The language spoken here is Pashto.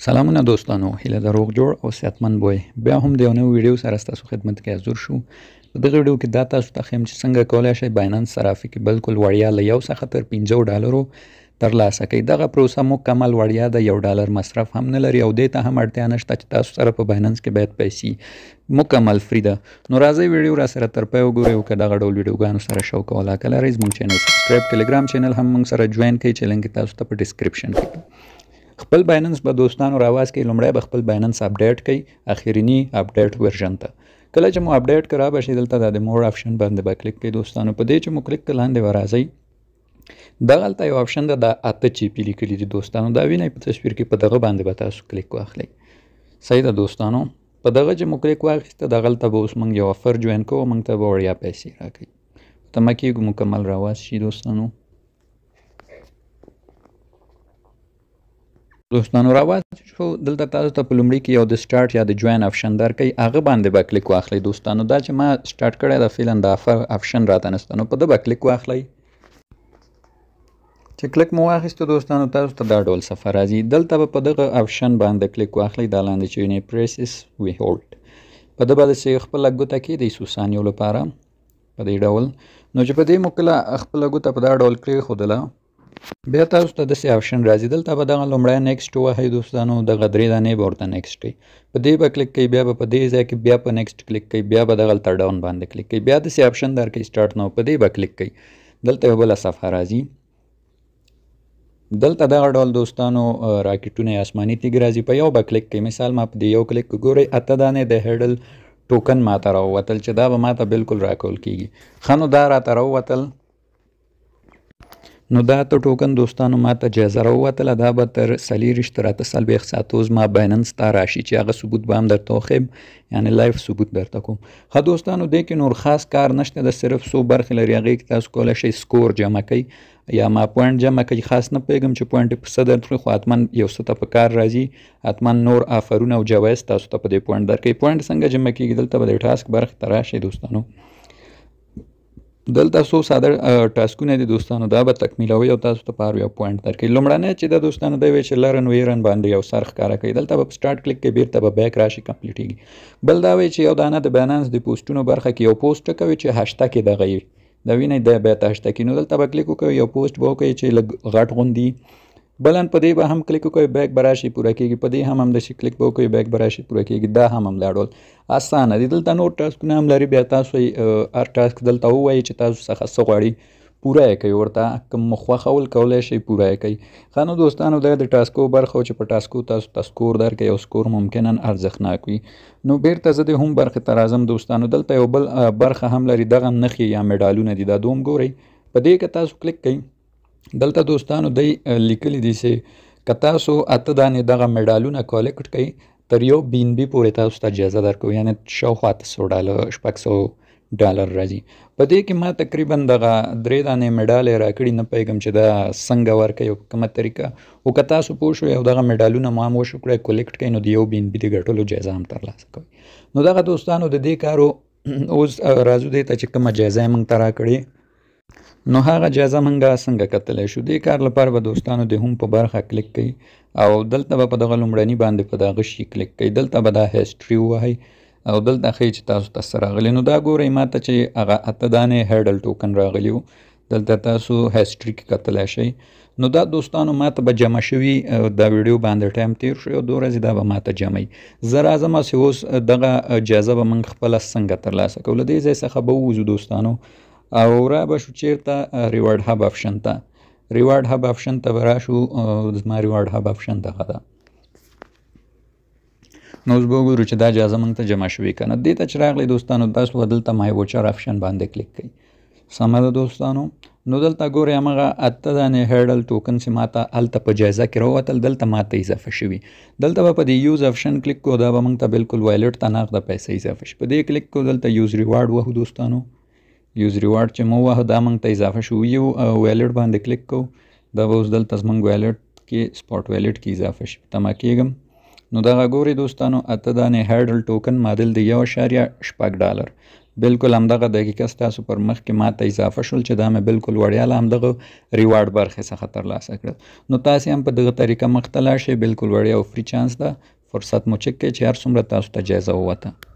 سلامونه دوستانو، هیله ده روغ جوړ او صحتمند بوی. بیا هم د یو نوې ویډیو سره ستاسو خدمت کې حاضر شو. په دغه ویډیو کې دا تاسو ته ښیم چې څنګه کولی شئ بایننس صرافي کې بالکل وړیا له یو څخه تر $50 ترلاسه کړئ. دغه پروسه مکمل وړیا ده، $1 مصرف هم نه لري او دې ته هم اړتیا نشته چې تاسو سره په بایننس کې باید پیسې مکمل فری ده. نو راځئ ویډیو را سره تر پای وګورئ او که دغه ډول ویډیوګانو سره شوق او علاقه لرئ زموږ چینل سبسکرایب، ټلګرام چینل هم موږ سره جوین کړئ چې لینک تاسو ته په ډسکرپشن کې خپل بایننس به دوستانو راواز کوي. لومړی به خپل بایننس اپډیټ کوي اخرینی اپډیټ ورژن ته. کله چې مو اپډیټ کرا بشي دلته د مور آپشن باندې به کلیک کوئ دوستانو. په دې چې مو کلیک کړه لاندې به راځئ، دغلته یو آپشن ده د 8 چیپی لیکلي دي دوستانو. دا وینئ په تصویر کې، په دغه باندې به تاسو کلیک واخلئ. صحیح ده دوستانو. په دغه چې مو کلیک واخیسته دغلته به اوس موږ یو افر جوین کوو، موږ ته به وړیا پیسې راکوي. تمه کېږو مکمل راواز شي دوستانو. دوستانو راواز شو، دلته تاسو ته په لومړي کې یو د سٹارټ یا د جوین آپشن درکوي، هغه باندې به کلیک واخلئ دوستانو. دا چې ما سٹارټ کړی ده فعلا د افر آپشن راته نشته، نو په ده به کلیک واخلئ. چې کلیک مو واخیسته دوستانو تاسو ته دا ډول صفحه راځي. دلته به په دغه آپشن باندې کلیک واخلئ، دا لاندې چې وینئ پریسس وی هولډ، په ده باندې چې خپله ګوته کېدی څو ثانیو لپاره په دې ډول. نو چې په دې مو کله خپله ګوته په دا ډول پرېښودله بیا تاسو ته داسې آپشن راځي. دلته به دغه لومړی نیکسټ ووهئ دوستانو، دغه 3 دانې به ورته نیکسټ کوئ. په دې به کلیک کوئ، بیا به په دې ځای کې بیا په نیکسټ کلیک کوئ، بیا به دغلته ډاون باندې کلیک کوئ، بیا داسې آپشن درکوي سټارټ نو، په دې به کلیک کوئ. دلته یو بله صفحه راځي. دلته دغه ډول دوستانو راکټونه یا آسماني تیږې راځي، په یو به کلیک کوئ. مثال ما په دې یو کلیک ګورئ 8 دانې د هیډل ټوکن ماته راووتل چې دا به ماته بالکل راکول کېږي. ښه نو دا راته راووتل، نو دا ته ټوکن دوستانو ماته جایزه راووتله، دا به تر 40 تر 48 ساعتو زما بایننس ته راشي چې هغه ثبوت به هم درته وښیم، یعنې لایف ثبوت درته کوم. ښه دوستانو دې کې نور خاص کار نشته، د صرف څو برخې لري. هغې کې تاسو کولی شئ سکور جمع کوئ یا ما پوینټ جمع کوي. خاص نه پوهېږم چې پوینټ یې په څه درکړي، خو حتما یو څه ته په کار راځي. حتما نور آفرونه او جوایز تاسو ته په دې پوینټ درکوي. پوینټ څنګه جمع کېږي دلته به د ټاسک برخې ته راشئ دوستانو. دلته څو ساده ټاسکونه دي دوستانو، دا به تکمیلوي او تاسو ته په هر یو پوینټ درکوي. لومړنی چې د دوستانو دی وی چې لرن ویرن باندې یو سر ښکاره کوي، دلته به په سټارټ کلیک کوي، بیرته به بیک راشي کمپلیټېږي. بل دا وی چې یو دانه د بایننس د پوسټونو برخه کې یو پوسټ ټکوي چې هشتګ یې دغه وي، دا وینئ دا بیا ته هشتګ. نو دلته به کلیک وکوئ، یو پوسټ به وکړئ چې لږ غټ غوندي. بلن په دې به هم کلیک وکوئ، بیک به راشي پوره کېږي. په دې هم همداسې کلیک به وکوئ، بیک به راشي پوره کېږي. دا هم همدا ډول اسانه دي. دلته نور ټاسکونه هم لري، بیا تاسو هر ټاسک دلته ووایئ چې تاسو څخه څه غواړي، پوره یې کوي. ورته کوم مو خوښول کولی شئ پوره یې کوي. ښه نو دوستانو دا د ټاسکو برخه و چې په ټاسکو تاسو ته سکور درکوي او سکور ممکنا ارزښتناک وي. نو بیرته زه د هم برخې ته راځم دوستانو. دلته یو بل برخه هم لري، دغه نښې یا میډالونه دي، دا دوم ګورئ. په دې که تاسو کلیک کوئ، دلته دوستانو دی لیکلي دي چې که تاسو 8 دانې دغه میډالونه کلیکټ کوئ تر یو BNB پورې تاسو ته جایزه درکوي، یعنې شاوخوا $800 $600 راځي. په دې کې ما تقریبا دغه 3 دانې میډال راکړي، نه پوهېږم چې دا څنګه ورکوي او په کومه طریقه. خو که تاسو پوه شوئ او دغه میډالونه مو هم وشو کړئ کلیکټ کوئ، نو د یو BNB د ګټلو جایزه هم ترلاسه کوئ. نو دغه دوستانو د دې کارو اوس راځو دې ته چې کومه جایزه یې موږ ته راکړې، نو هغه جایزه موږ څنګه کتلی شو. دې کار لپاره به دوستانو د هم په برخه کلیک کوئ او دلته به په دغه لومړني باندې په دغه شي کلیک کوئ. دلته به دا هیسټري ووهئ او دلته ښیي چې تاسو ته څه راغلي. نو دا ګورئ ما ته چې هغه 8 دانې هیډل ټوکن راغلي وو، دلته تاسو هیسټري کې کتلی شئ. نو دا دوستانو ما ته به جمع شوي دا ویډیو باندې ټایم تیر شو، یو 2 ورځې دا به ما ته جمع وي. زه راځم چې اوس دغه جایزه به موږ خپله څنګه ترلاسه کوو. له دې ځای څخه به ووځو دوستانو او را به شو چیرته ریوارډ هب آپشن ته. ریوارډ هب آپشن ته به راشو، زما ریوارډ هب آپشن دغه ده. نو اوس به وګورو چې دا جایزه موږ ته جمع شوې که نه. دې ته چې راغلی دوستانو تاسو به دلته مای ووچر آپشن باندې کلیک کوئ. سمه ده دوستانو. نو دلته ګورئ همغه 8 دانې هیډل ټوکن چې ما ته هلته په جایزه کې راووتل دلته ما ته اضافه شوي. دلته به په دې یوز آپشن کلیک کوو، دا به موږ ته بالکل وایلټ ته نغده پیسې اضافه شي. په دې کلیک کوو، دلته یوز ریوارډ وهو دوستانو. یوز ریوارډ چې مو وهه دا موږ ته اضافه شو. یو ویلټ باندې کلیک کوو، دا به اوس دلته زموږ ویلټ کې سپاټ ویلټ کې اضافه شي. تمه کېږم. نو دغه ګورئ دوستانو 8 دانې هیډل ټوکن معادل د $1.8. بالکل همدغه دقیقه ستاسو پر مخ کې ماته اضافه شول چې دا مې بالکل وړیا له همدغه ریوارډ برخې څخه ترلاسه کړل. نو تاسې هم په دغه طریقه مخ ته لاړ شئ، بالکل وړیا او فری چانس ده. فرصت مو چک کړئ چې هر څومره تاسو ته جایزه ووته.